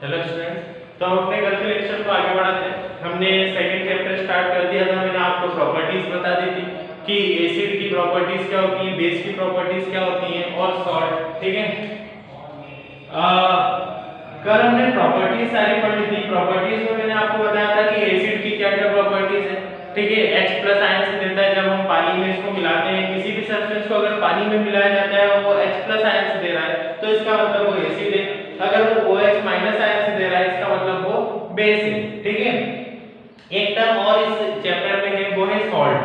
Hello students, तो हम अपने कल के लेक्चर को आगे बढ़ाते हैं। हमने सेकंड चैप्टर स्टार्ट कर दिया था। मैंने आपको प्रॉपर्टीज बता दी थी कि एसिड की प्रॉपर्टीज क्या होती हैं, बेस की प्रॉपर्टीज क्या होती हैं और सॉल्ट। ठीक है, कल हमने प्रॉपर्टीज सारी पढ़ ली थी। प्रॉपर्टीज में मैंने आपको बताया था कि एसिड की क्या क्या प्रॉपर्टीज है। ठीक है, H+ आयन से देता है। जब हम पानी में इसको मिलाते हैं, किसी भी सब्सटेंस को अगर पानी में मिलाया जाता है वो H+ आयन से दे रहा है तो इसका मतलब वो एसिड है। अगर वो OH- आयन से दे रहा है इसका मतलब वो बेस है। ठीक है, एक टर्म और इस चैप्टर में है, वो है सॉल्ट।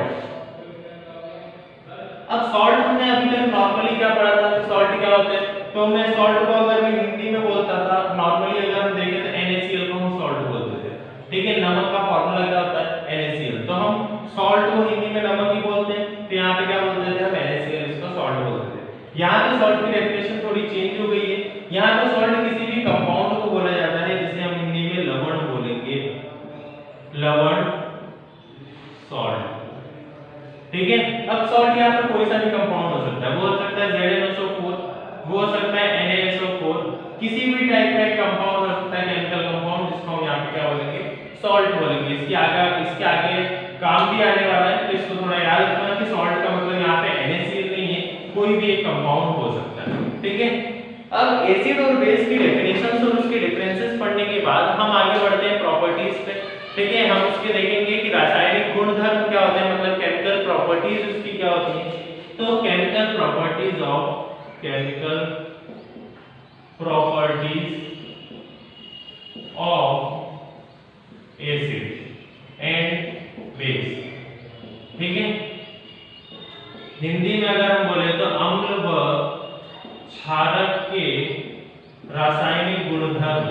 अब सॉल्ट हमने अभी तक नॉर्मली क्या पढ़ा था कि सॉल्ट क्या होता है। तो मैं सॉल्ट को अगर मैं हिंदी में बोलता था, नॉर्मली अगर हम देखें तो NaCl को हम सॉल्ट बोलते थे। ठीक है, नमक का फार्मूला क्या होता है NaCl, तो हम सॉल्ट को हिंदी में नमक ही बोलते हैं। तो यहाँ पे क्या बोलते थे हम NaCl, इसको सॉल्ट बोलते थे। यहाँ पे सॉल्ट की डेफिनेशन थोड़ी चेंज हो गई है। यहाँ पे सॉल्ट किसी भी कंपाउंड को बोला जाता है जिसे हम हिंदी में लवण बोलेंगे, लवण, सॉल्ट। ठीक है, अब सॉल्ट यहाँ पे कोई सा भी कंपाउंड हो सकता है। वो हो सकता है ZnSO4, वो हो सकता है NaSO4, किसी भी टाइप का एक कंपाउंड हो सकता है, केमिकल कंपाउंड, जिसको हम यहाँ पे क्या बोलेंगे सॉल्ट बोलेंगे। इसके आगे काम भी आने वाला है, तो इसको थोड़ा याद रखना कि सॉल्ट का मतलब यहाँ पे NaCl नहीं है, कोई भी एक कंपाउंड हो सकता है। ठीक है, अब एसिड और बेस की डेफिनेशंस और उसके डिफरेंसेस पढ़ने के बाद हम आगे बढ़ते हैं प्रॉपर्टीज पे। ठीक है, हम उसके देखेंगे कि रासायनिक गुणधर्म क्या होते हैं, मतलब केमिकल प्रॉपर्टीज उसकी क्या होती हैं। तो chemical properties of acid and base. ठीक है, हिंदी में अगर हम बोले तो अम्ल व क्षारक के रासायनिक गुणधर्म,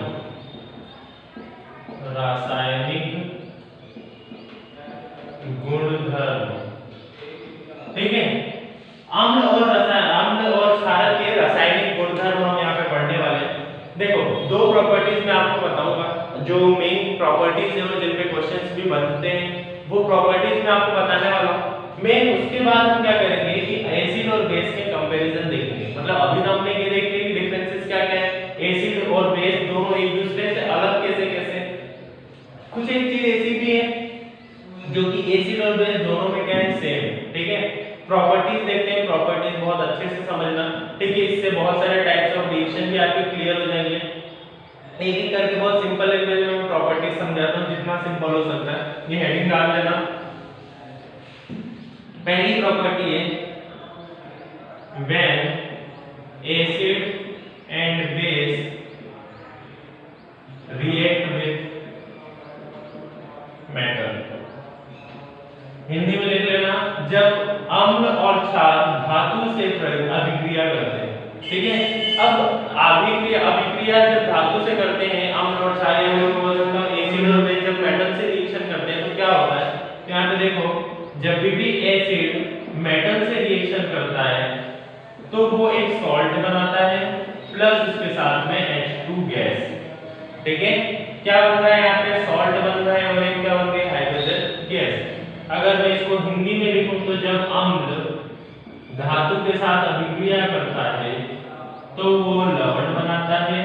ठीक है, अम्ल और क्षारक के रासायनिक गुणधर्म हम यहाँ पे पढ़ने वाले हैं। देखो, दो प्रॉपर्टीज मैं आपको बताऊंगा जो मेन प्रॉपर्टीज है और जिन पे क्वेश्चंस भी बनते हैं, वो प्रॉपर्टीज मैं आपको बताने वाला हूँ। मेन उसके बाद हम क्या करेंगे कि एसिड और बेस के कंपैरिजन देखेंगे। मतलब अभी तो हमने ये देख लिया कि डिफरेंसेस क्या क्या है, एसिड और बेस दोनों एक दूसरे से अलग कैसे। कुछ एक चीज ऐसी भी है जो कि एसिड और बेस दोनों में क्या है, सेम। ठीक है, प्रॉपर्टीज देखते हैं, प्रॉपर्टीज बहुत अच्छे से समझना। ठीक है, इससे बहुत सारे टाइप्स ऑफ रिएक्शन भी आपके क्लियर हो जाएंगे। एक एक करके बहुत सिंपल लैंग्वेज में मैं प्रॉपर्टीज समझाता हूं, जितना सिंपल हो सकता है। ये हेडिंग डाल लेना। पहली प्रॉपर्टी है when acid and base react with metal. Hindi में लिख लेना, जब अम्ल और क्षार धातु से अभिक्रिया करते हैं। ठीक है, अब अभिक्रिया जब धातु से करते हैं, अम्ल और क्षार, या मैं बोल सकता हूं एसिड और बेस जब मेटल से रिएक्शन करते हैं तो क्या होता है। तो यहाँ पे देखो, जब भी एसिड मेटल से रिएक्शन करता है तो वो एक सॉल्ट बनाता है प्लस उसके साथ में H2 गैस। ठीक है, क्या बन रहा है यहाँ पे, सॉल्ट बन रहा है और एक क्या बन गया, हाइड्रोजन गैस। अगर मैं इसको हिंदी में लिखूं तो जब अम्ल धातु के साथ अभिक्रिया करता है तो वो लवण बनाता है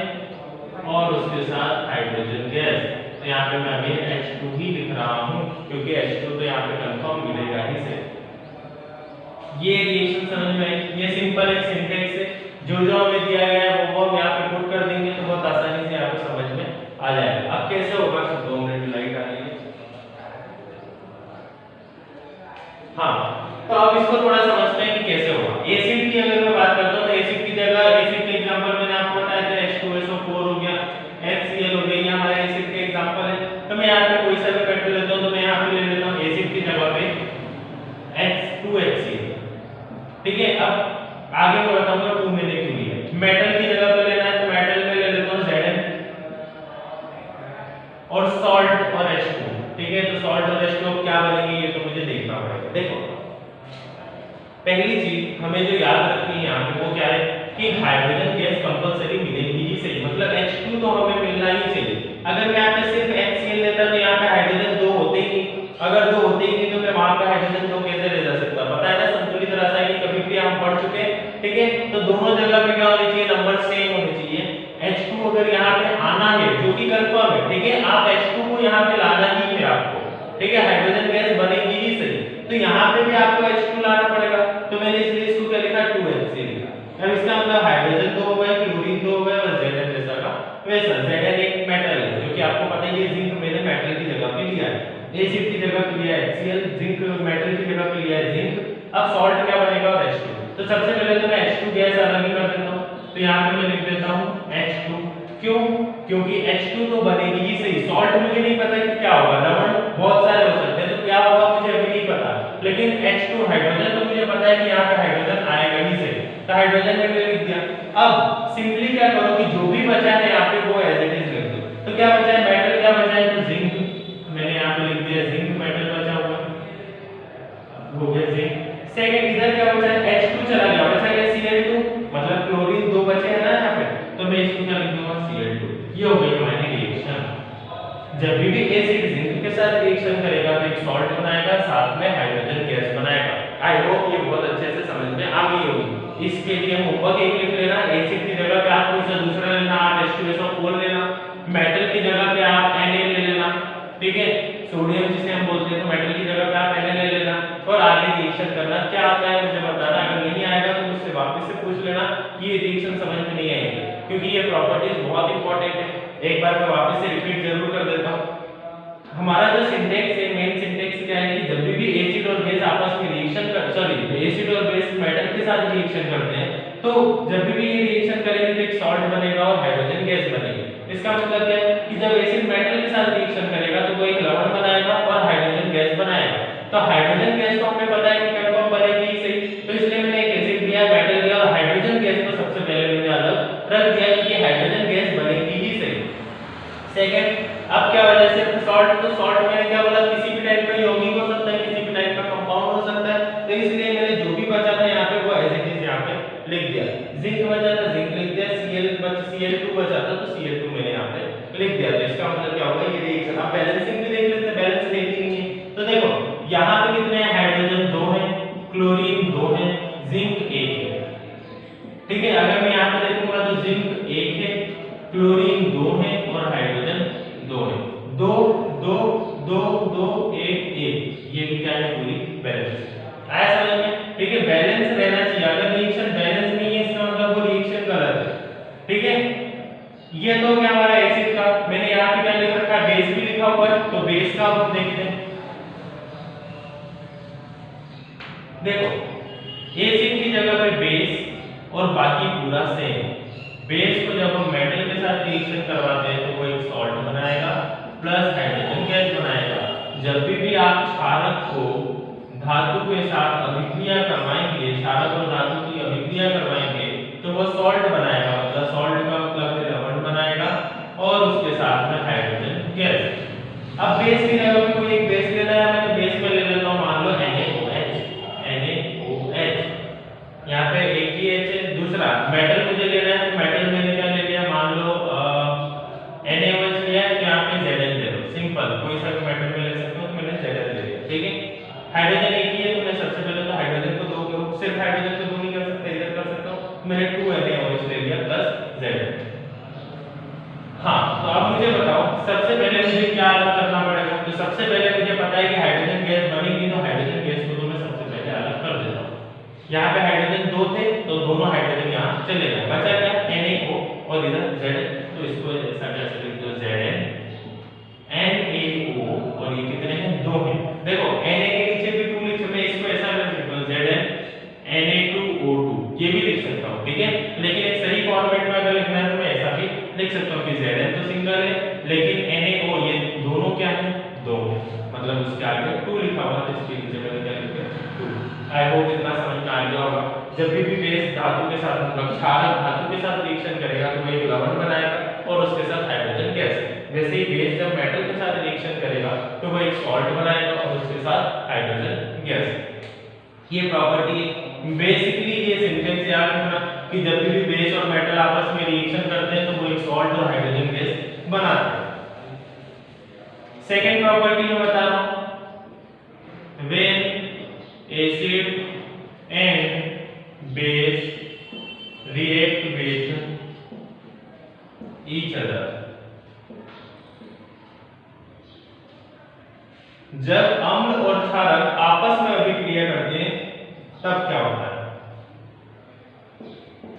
और उसके साथ हाइड्रोजन गैस। तो यहाँ पे मैं अभी H2 ही लिख रहा हूँ क्योंकि H2 तो यहाँ पे कंफर्म मिलेगा ही से। ये रिएक्शन समझ में आई, ये सिंपल एक सिंटेक्स है। जो हमें दिया गया है वो हम यहाँ पे पुट कर देंगे तो बहुत आसानी से आपको समझ में आ जाएगा। अब कैसे होगा, 2 मिनट लाइट आ रही है। हाँ, तो अब इसको थोड़ा समझते हैं कि कैसे होगा। एसिड की अगर मैं बात करता हूँ तो एसिड की जगह, एसिड के एग्जांपल मैंने आपको बताया था H2SO4 हो गया, HCl हो गया, ये हमारे एसिड के एग्जांपल है। तो मैं यहाँ पे कोई सा भी मेटल लेता हूँ, तो मैं यहाँ पे ले लेता हूँ एसिड की जगह पे H2HCl। ठीक है, अब आगे मैं बताऊंगा 2 मैंने क्यों लिया। मेटल की जगह पे लेना है तो मेटल में ले लेता हूँ Zn और सॉल्ट और H2। ठीक है, तो सॉल्ट और H2 क्या बनेंगे ये तो मुझे देखना पड़ेगा। देखो, पहली चीज हमें जो याद रखनी है यहाँ पे वो क्या है कि हाइड्रोजन गैस कंपलसरी मिलेगी ही सही, मतलब H2 तो हमें मिलना ही चाहिए। अगर मैं यहाँ पे सिर्फ HCl लेता तो यहाँ पे हाइड्रोजन 2 होते ही नहीं। अगर 2 होते ही नहीं तो मैं वहां पे हाइड्रोजन 2 कैसे ले जा सकता, पता है ना, संतुलित रासायनिक अभिक्रिया हम पढ़ चुके हैं। ठीक है, तो दोनों जगह पे क्या होनी चाहिए, नंबर सेम होने चाहिए। H2 अगर यहाँ पे आना है जो कि कंफर्म है, ठीक है। आप H2 को यहाँ पे लाना ही है आपको, ठीक है, हाइड्रोजन गैस बनेगी ही सही, तो यहाँ पे भी आपको H2 लाना पड़ेगा, तो मैंने इसलिए इसको क्या लिखा 2HCl लिखा। अब इसका मतलब हाइड्रोजन 2 हो गए, क्लोरीन 2 हो गए और Zn जैसा का वैसा। Zn एक मेटल है जो कि आपको पता ही है, जिंक मैंने मेटल की जगह पे लिया है, एसिड की जगह पे लिया है HCl, जिंक मेटल की जगह पे लिया है जिंक। अब सॉल्ट क्या बनेगा और H2, तो सबसे पहले तो मैं H2 गैस अलग ही कर देता हूं, तो यहाँ पे मैं लिख देता हूं H2। क्यों? क्योंकि H2 तो बनेगी ही सही, सॉल्ट मुझे नहीं पता कि क्या होगा, लवण बहुत सारे हो सकते हैं, तो क्या होगा मुझे अभी नहीं पता, लेकिन H2 हाइड्रोजन तो मुझे पता है कि यहाँ पे हाइड्रोजन आएगा ही सही, तो हाइड्रोजन मैंने लिख दिया। अब सिंपली क्या करो कि जो भी बचा है यहाँ पे वो एज इट इज लिख दो, तो क्या बचा है मेटल, क्या बचा है तो जिंक, मैंने यहाँ पे लिख दिया जिंक मेटल बचा हुआ हो गया जिंक। सेकंड इधर क्या बचा है H2 चला गया, बचा गया Cl2, मतलब क्लोरीन 2 बचे हैं ना यहाँ पे, तो मैं इसको क्या लिख दूंगा Cl2। ये हो गई हमारी रिएक्शन। जब भी एसिड जिंक के साथ रिएक्शन करेगा तो एक सॉल्ट बनाएगा, साथ में हाइड्रोजन गैस बनाएगा। आई होप ये बहुत अच्छे से समझ में आ गई होगी। इसके लिए होमवर्क एक लिख लेना, एसिड की जगह पे आप कोई सा दूसरा लेना, आप H2SO4 लेना, मेटल की जगह पे आप Na ले लेना, ठीक है, सोडियम जिसे हम बोलते हैं, तो मेटल की जगह पे आप Na ले लेना और आगे रिएक्शन करना। क्या आता है मुझे बताना, अगर नहीं आएगा तो मुझसे वापस से पूछ लेना कि ये रिएक्शन समझ में नहीं आएगी, क्योंकि ये प्रॉपर्टीज बहुत इंपॉर्टेंट है। एक बार मैं वापस से रिपीट जरूर कर देता हूं। हमारा जो सिंटेक्स है, मेन सिंटेक्स क्या है कि जब भी एसिड और बेस आपस में रिएक्शन कर, सॉरी एसिड और बेस मेटल के साथ रिएक्शन करते हैं, तो जब भी ये रिएक्शन करेंगे तो एक सॉल्ट बनेगा और हाइड्रोजन गैस बनेगी। इसका मतलब क्या है कि जब एसिड मेटल के साथ रिएक्शन करेगा तो वो एक लवण बनाएगा और हाइड्रोजन गैस बनाएगा। तो हाइड्रोजन गैस तो हमें पता है कि कंफर्म बनेगी ही सही, तो इसलिए मैंने एक एसिड लिया, मेटल लिया और हाइड्रोजन गैस को सबसे पहले मैंने अलग रख दिया कि ये हाइड्रोजन गैस बनेगी ही सही। सेकंड, अब क्या वजह से सॉल्ट, तो सॉल्ट मैंने क्या बोला किसी भी टाइप का यौगिक हो सकता है, किसी भी टाइप का कंपाउंड हो सकता है, तो इसलिए मैंने जो भी बचा था यहाँ पे वो एज इट इज यहाँ पे लिख दिया। जिंक बचा था जिंक लिख दिया, Cl2 बचा था तो Cl2 मैंने यहाँ पे लिख दिया। तो इसका मतलब क्या होगा ये रिएक्शन। अब बैलेंसिंग भी देख लेते हैं, बैलेंस देखी नहीं है, तो देखो यहाँ पे कितने हैं, हाइड्रोजन 2 है, क्लोरीन 2 है, जिंक 1 है, ठीक है। अगर मैं यहाँ पे देखूंगा तो जिंक 1 है, क्लोरीन 2 है और हाइड्रोजन 2 है, 2 2 2 2 1 1, ये भी क्या है पूरी बैलेंस। आया समझ में, ठीक है, बैलेंस रहना चाहिए। अगर रिएक्शन बैलेंस नहीं है इसका मतलब वो रिएक्शन गलत है, ठीक है। ये तो क्या हमारा एसिड का, मैंने यहाँ पे क्या लिख रखा है बेस भी लिखा हुआ है, तो बेस का हम देखते हैं। देखो एसिड की जगह पे बेस और बाकी पूरा सेम। बेस को जब हम मेटल के साथ रिएक्शन करवाते हैं तो वो एक सॉल्ट बनाएगा प्लस हाइड्रोजन गैस बनाएगा। जब भी आप क्षारक को धातु के साथ अभिक्रिया करवाएंगे, क्षारक और धातु की अभिक्रिया करवाएंगे तो वो सॉल्ट बनाएगा, मतलब सॉल्ट का मतलब लवण बनाएगा और उसके साथ में हाइड्रोजन गैस। अब बेस की जगह पे कोई एक बेस लेना है, मैं तो बेस पे ले लेता हूं, मान लो NaOH, यहाँ पे एक ही H है। दूसरा मेटल मुझे लेना है, तो मेटल मैंने क्या ले लिया, मान लो NaOH लिया है, तो यहाँ पे Zn ले लो, सिंपल, कोई सा मेटल में ले सकते हो, तो मैंने Zn ले लिया, ठीक है। हाइड्रोजन एक ही है, तो मैं सबसे पहले तो हाइड्रोजन को 2 करूं, सिर्फ हाइड्रोजन को 2 नहीं कर सकते, इधर कर सकता हूं, मैंने 2 NaOH ले लिया प्लस Zn। हाँ, तो अब मुझे बताओ सबसे पहले मुझे क्या अलग करना पड़ेगा। तो सबसे पहले मुझे पता है कि हाइड्रोजन गैस बनेगी, तो हाइड्रोजन गैस को तो मैं सबसे पहले अलग कर देता हूँ। यहाँ पे हाइड्रोजन 2 थे तो दोनों हाइड्रोजन यहाँ चले गए, बचा क्या NaO और इधर Zn, तो इसको ऐसा कैसे लिख दो Zn NaO और ये कितने हैं 2 हैं। देखो Na के नीचे भी 2 लिख, मैं इसको ऐसा लिख सकता हूँ Zn Na2O2, ये भी लिख सकता हूँ, ठीक है। लेकिन एक सही फॉर्मेट में अगर लिखना है तो मैं ऐसा भी लिख सकता हूँ कि Zn तो सिंगल है लेकिन NaO ये दोनों क्या है 2, मतलब उसके आगे 2 लिखा हुआ है, इसके नीचे मैंने क्या लिखा 2। आई होप इतना समझ में आ गया होगा। जब भी बेस धातु के साथ, मतलब क्षारक धातु के साथ रिएक्शन करेगा तो वो एक लवण बनाएगा और उसके साथ हाइड्रोजन गैस। वैसे ही बेस जब मेटल के साथ रिएक्शन करेगा तो वो एक सॉल्ट बनाएगा और उसके साथ हाइड्रोजन गैस। ये प्रॉपर्टी बेसिकली ये सिंटेक्स याद रखना कि जब भी बेस और मेटल आपस में रिएक्शन करते हैं तो वो एक सॉल्ट और हाइड्रोजन गैस बनाते हैं। सेकेंड प्रॉपर्टी मैं बता रहा हूं, when acid and base react with each other, जब अम्ल और क्षारक आपस में अभिक्रिया करते हैं तब क्या होता है।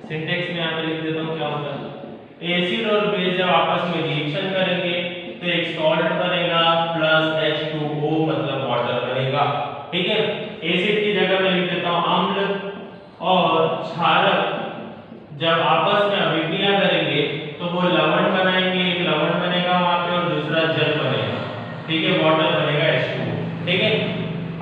सिंटेक्स में यहाँ पे लिख देता हूँ क्या होता है। एसिड और बेस जब आपस में रिएक्शन करेंगे तो एक सॉल्ट बनेगा प्लस H2O मतलब वाटर बनेगा। ठीक है, एसिड की जगह मैं लिख देता हूँ अम्ल और क्षारक जब आपस में अभिक्रिया करेंगे तो वो लवण बनाएंगे, एक लवण बनेगा वहां पे और दूसरा जल बनेगा। ठीक है, वाटर बनेगा H2O। ठीक है,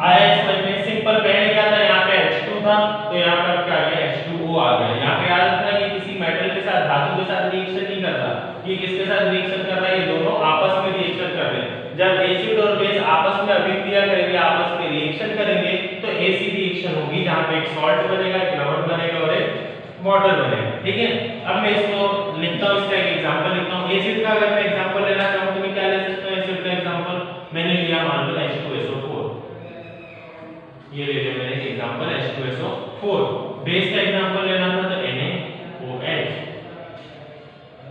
आया समझ में। सिंपल पहले क्या था, यहाँ पे H2 था तो यहाँ पर क्या आ गया H2O आ गया। यहाँ पे याद रखना कि किसी मेटल के साथ, धातु के साथ रिएक्शन नहीं कर रहा, ये किसके साथ रिएक्शन कर रहा है, ये दोनों आपस में रिएक्शन कर रहे हैं। जब एसिड और बेस आपस में अभिक्रिया करेंगे, आपस में रिएक्शन करेंगे तो एसिड रिएक्शन होगी जहां पे एक सॉल्ट बनेगा, एक लवण बनेगा और एक वाटर बनेगा। ठीक है, अब मैं इसको लिखता हूं, इसका एक एग्जांपल लिखता हूं। एसिड का अगर मैं एग्जांपल लेना चाहूं तो मैं क्या ले सकता हूं। एसिड का एग्जांपल मैंने लिया मान लो H2SO4, ये ले लिया मैंने एग्जांपल H2SO4। बेस का एग्जांपल लेना था तो NaOH।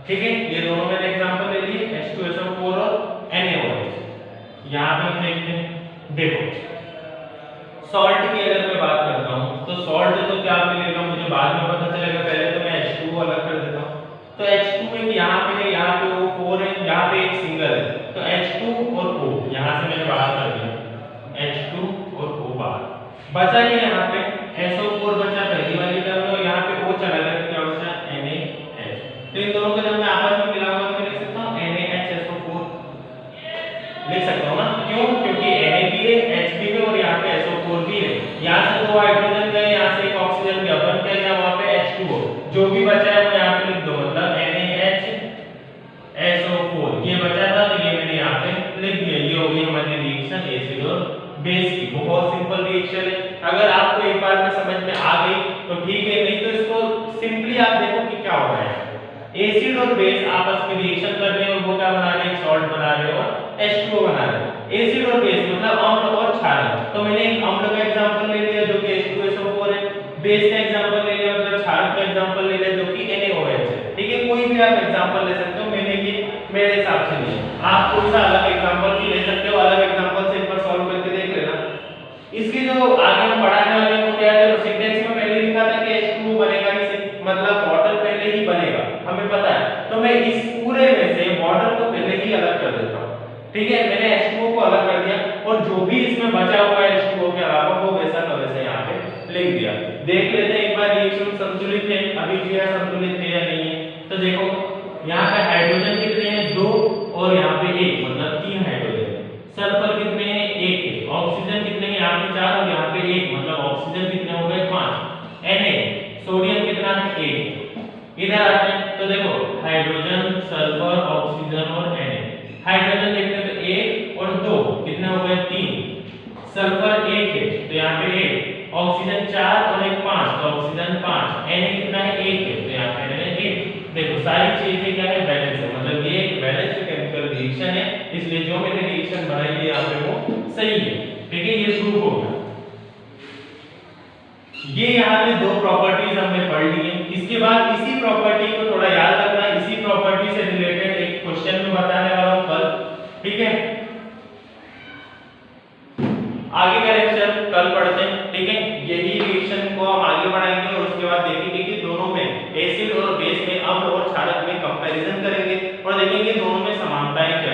ठीक है, ये दोनों मैंने एग्जांपल ले लिए H2SO4 और NaOH। यहां पे हम देखते हैं, देखो सॉल्ट की अगर मैं बात करता हूं तो सॉल्ट तो क्या मिलेगा मुझे बाद में पता चलेगा, पहले तो मैं H2O अलग कर देता हूं। तो H2 में यहां पे है, यहां पे वो 4 है, यहां पे एक सिंगल है तो H2 और O यहां से मैंने बाहर कर दिया, H2 और O बाहर बचा। ये यहां पे SO4 बचा पहली वाली टर्म में और यहां पे O चला गया तो क्या बचा NaH। तो इन दोनों को जब मैं आपस में मिलाऊंगा तो मैं लिख सकता हूं NaHSO4 लिख सकता हूं ना। क्यों? क्योंकि Na भी है, H भी है और यहाँ पे SO4 भी है। यहाँ से दो हाइड्रोजन गए, यहाँ से एक ऑक्सीजन गया, बन क्या गया वहाँ पे H2O। जो भी बचा है वो यहाँ पे लिख दो, मतलब NaHSO4 ये बचा था तो ये मैंने यहाँ पे लिख दिया। ये हो गई हमारी रिएक्शन एसिड और बेस की। बहुत सिंपल रिएक्शन है, अगर आपको एक बार में समझ में आ गई तो ठीक है, नहीं तो इसको सिंपली आप देखो कि क्या हो रहा है। एसिड और बेस आपस में रिएक्शन कर रहे हैं और वो क्या बना रहे हैं, सॉल्ट बना रहे हैं और H2O बना रहे हैं। एसिड और बेस मतलब अम्ल और क्षारक। तो मैंने एक अम्ल का एग्जांपल ले लिया जो कि H2SO4 है, बेस का एग्जांपल ले लिया मतलब क्षारक का एग्जांपल ले लिया जो कि NaOH है। ठीक है, कोई भी आप एग्जांपल ले सकते हो, मैंने ये मेरे हिसाब से लिया। आप कोई सा अलग एग्जांपल भी ले सकते हो, अलग एग्जांपल से एक बार सॉल्व करके देख लेना। इसकी जो आगे हम पढ़ाने वाले हैं वो क्या है, तो सिंटेक्स में पहले लिखा था कि H2O बनेगा, इसे मतलब वाटर पहले ही बनेगा, हमें पता है। तो मैं इस पूरे में से वाटर को पहले ही अलग कर देता हूं। ठीक है, मैंने H2O को अलग कर दिया और जो भी इसमें बचा हुआ है H2O के अलावा वो वैसा का वैसा यहाँ पे लिख दिया। देख लेते हैं एक बार रिएक्शन संतुलित है, अभिक्रिया संतुलित है या नहीं है। तो देखो यहाँ पे हाइड्रोजन कितने हैं, 2 और यहाँ पे 1 मतलब 3 हाइड्रोजन। सल्फर कितने हैं, 1 है। ऑक्सीजन कितने हैं, यहाँ पे 4 और यहाँ पे 1 मतलब ऑक्सीजन कितने हो गए, 5। Na सोडियम कितना है, 1। इधर आते हैं तो देखो हाइड्रोजन, सल्फर, ऑक्सीजन और Na। हाइड्रोजन देखते हैं तो 1 और 2 कितने हो गए, 3। सल्फर 1 है तो यहाँ पे 1। ऑक्सीजन 4 और 1 5 तो ऑक्सीजन 5। Na कितना है, 1 है तो यहाँ पे Na 1। देखो सारी चीजें क्या है, बैलेंस है, मतलब ये एक बैलेंस्ड केमिकल रिएक्शन है, इसलिए जो मैंने रिएक्शन बनाई है यहाँ पे वो सही है। ठीक है, ये प्रूफ हो गया। ये यहाँ पे दो प्रॉपर्टीज हमने पढ़ ली है। इसके बाद इसी प्रॉपर्टी को थोड़ा याद रखना, इसी प्रॉपर्टी से रिलेटेड एक क्वेश्चन में बताने वाला हूँ कल। ठीक है, आगे का लेक्चर कल पढ़ते हैं। ठीक है, यही रिएक्शन को हम आगे बढ़ाएंगे और उसके बाद देखेंगे कि दोनों में एसिड और बेस में, अम्ल और क्षारक में कंपैरिजन करेंगे और देखेंगे दोनों में समानताएं क्या